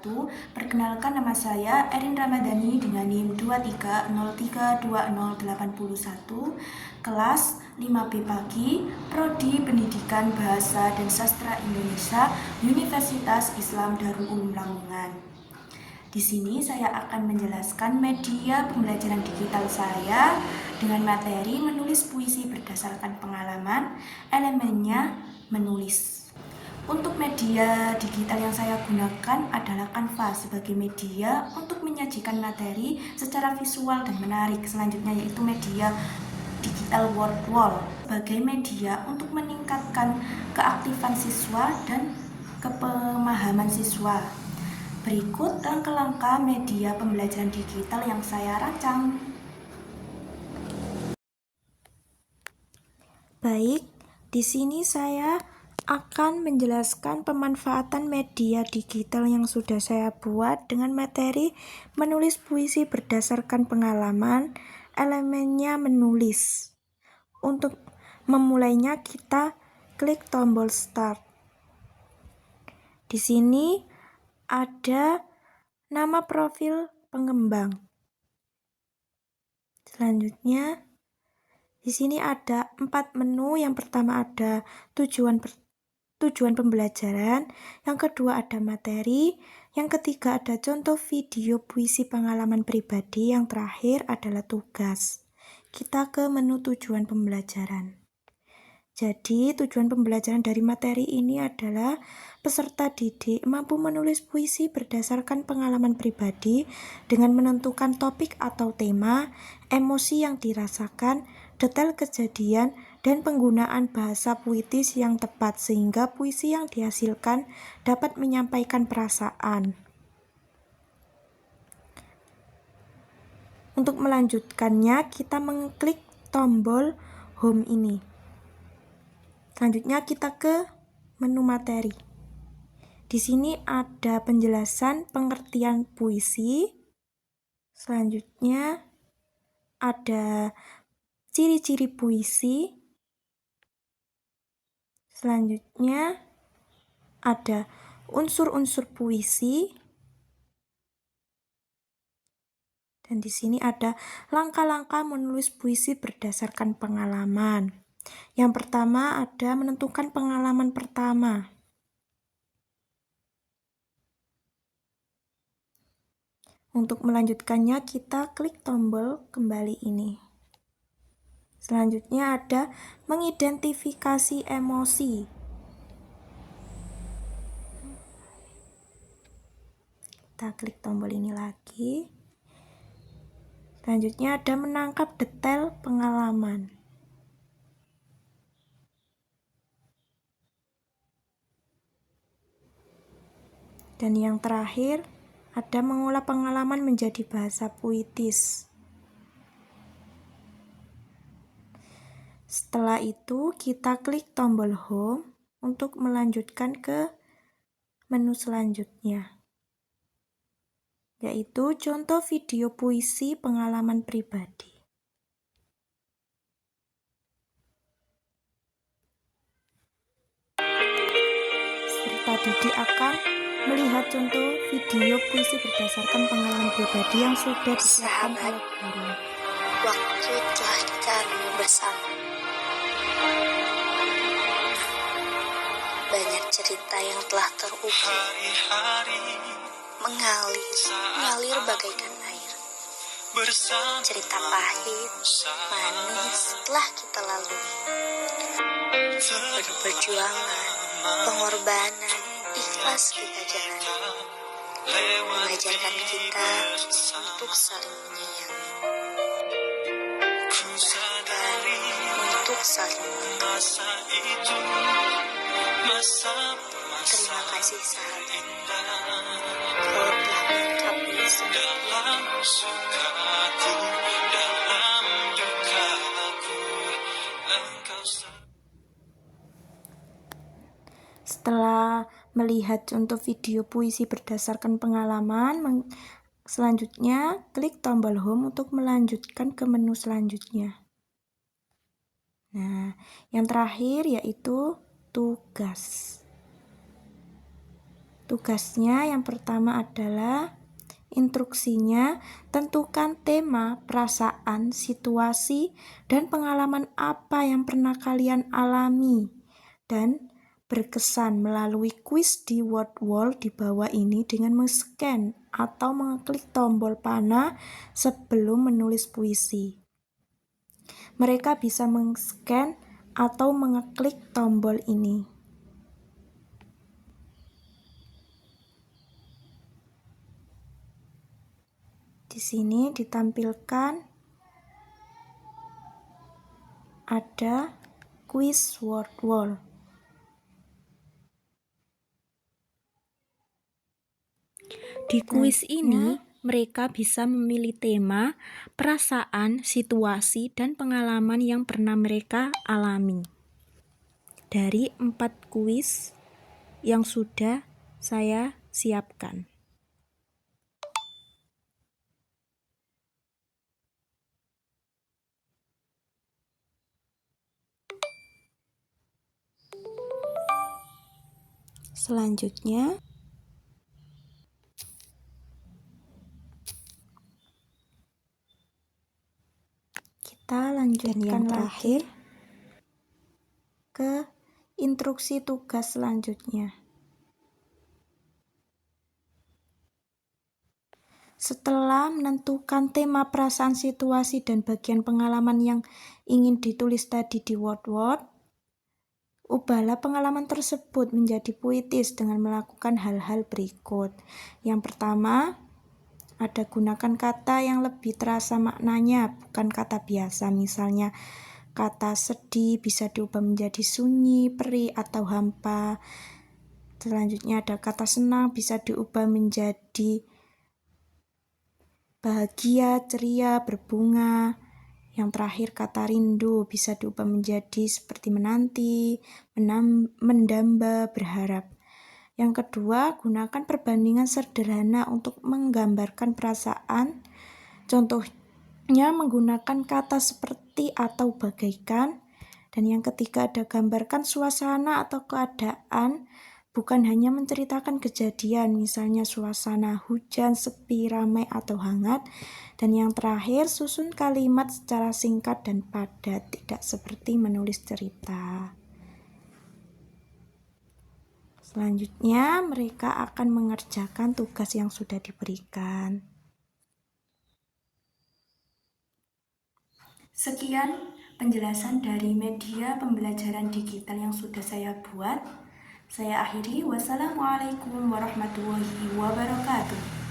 wabarakatuh. Perkenalkan, nama saya Erin Ramadhani dengan NIM 23032081, kelas 5B Pagi, Prodi Pendidikan Bahasa dan Sastra Indonesia, Universitas Islam Darul Ulum Lamongan. Di sini saya akan menjelaskan media pembelajaran digital saya dengan materi menulis puisi berdasarkan pengalaman, elemennya menulis. Untuk media digital yang saya gunakan adalah Canva sebagai media untuk menyajikan materi secara visual dan menarik. Selanjutnya yaitu media digital word wall sebagai media untuk meningkatkan keaktifan siswa dan kepemahaman siswa. Berikut langkah-langkah media pembelajaran digital yang saya rancang. Baik, di sini saya akan menjelaskan pemanfaatan media digital yang sudah saya buat dengan materi menulis puisi berdasarkan pengalaman, elemennya menulis. Untuk memulainya kita klik tombol start. Di sini ada nama profil pengembang. Selanjutnya di sini ada 4 menu. Yang pertama ada tujuan pembelajaran, yang kedua ada materi, yang ketiga ada contoh video puisi pengalaman pribadi, yang terakhir adalah tugas. Kita ke menu tujuan pembelajaran. Jadi tujuan pembelajaran dari materi ini adalah peserta didik mampu menulis puisi berdasarkan pengalaman pribadi dengan menentukan topik atau tema, emosi yang dirasakan, detail kejadian, dan penggunaan bahasa puitis yang tepat sehingga puisi yang dihasilkan dapat menyampaikan perasaan. Untuk melanjutkannya, kita mengklik tombol home ini. Selanjutnya kita ke menu materi. Di sini ada penjelasan pengertian puisi. Selanjutnya ada ciri-ciri puisi. Selanjutnya ada unsur-unsur puisi. Dan di sini ada langkah-langkah menulis puisi berdasarkan pengalaman. Yang pertama ada menentukan pengalaman pertama. Untuk melanjutkannya kita klik tombol kembali ini. Selanjutnya ada mengidentifikasi emosi. Kita klik tombol ini lagi. Selanjutnya ada menangkap detail pengalaman. Dan yang terakhir ada mengolah pengalaman menjadi bahasa puitis. Setelah itu kita klik tombol home untuk melanjutkan ke menu selanjutnya, yaitu contoh video puisi pengalaman pribadi. Peserta didik akan melihat contoh video puisi berdasarkan pengalaman pribadi yang sudah disiapkan oleh guru. Waktu telah kita renung bersama. Banyak cerita yang telah terukir, mengalir bagaikan air. Cerita pahit, manis telah kita lalui. Penuh perjuangan, pengorbanan, ikhlas kita jalani. Mengajarkan kita untuk saling menyayangi. Untuk saling mengerti. Terima kasih sahabat, kau telah melengkapi segala sukaku dalam dukaku. Setelah melihat contoh video puisi berdasarkan pengalaman, selanjutnya klik tombol home untuk melanjutkan ke menu selanjutnya. Nah, yang terakhir yaitu tugas. Tugasnya yang pertama adalah instruksinya, tentukan tema, perasaan, situasi, dan pengalaman apa yang pernah kalian alami dan berkesan melalui kuis di word wall di bawah ini dengan men-scan atau mengeklik tombol panah sebelum menulis puisi. Mereka bisa men-scan atau mengeklik tombol ini. Di sini ditampilkan ada quiz word wall. Di kuis ini, mereka bisa memilih tema, perasaan, situasi, dan pengalaman yang pernah mereka alami. Dari 4 kuis yang sudah saya siapkan. Selanjutnya, kita lanjutkan yang terakhir ke instruksi tugas selanjutnya. Setelah menentukan tema, perasaan, situasi, dan bagian pengalaman yang ingin ditulis tadi di word-word, ubahlah pengalaman tersebut menjadi puitis dengan melakukan hal-hal berikut. Yang pertama, ada gunakan kata yang lebih terasa maknanya, bukan kata biasa. Misalnya, kata sedih bisa diubah menjadi sunyi, perih, atau hampa. Selanjutnya ada kata senang bisa diubah menjadi bahagia, ceria, berbunga. Yang terakhir kata rindu bisa diubah menjadi seperti menanti, mendamba, berharap. Yang kedua, gunakan perbandingan sederhana untuk menggambarkan perasaan. Contohnya menggunakan kata seperti atau bagaikan. Dan yang ketiga ada gambarkan suasana atau keadaan, bukan hanya menceritakan kejadian, misalnya suasana hujan, sepi, ramai, atau hangat. Dan yang terakhir, susun kalimat secara singkat dan padat, tidak seperti menulis cerita. Selanjutnya, mereka akan mengerjakan tugas yang sudah diberikan. Sekian penjelasan dari media pembelajaran digital yang sudah saya buat. Saya akhiri. Wassalamualaikum warahmatullahi wabarakatuh.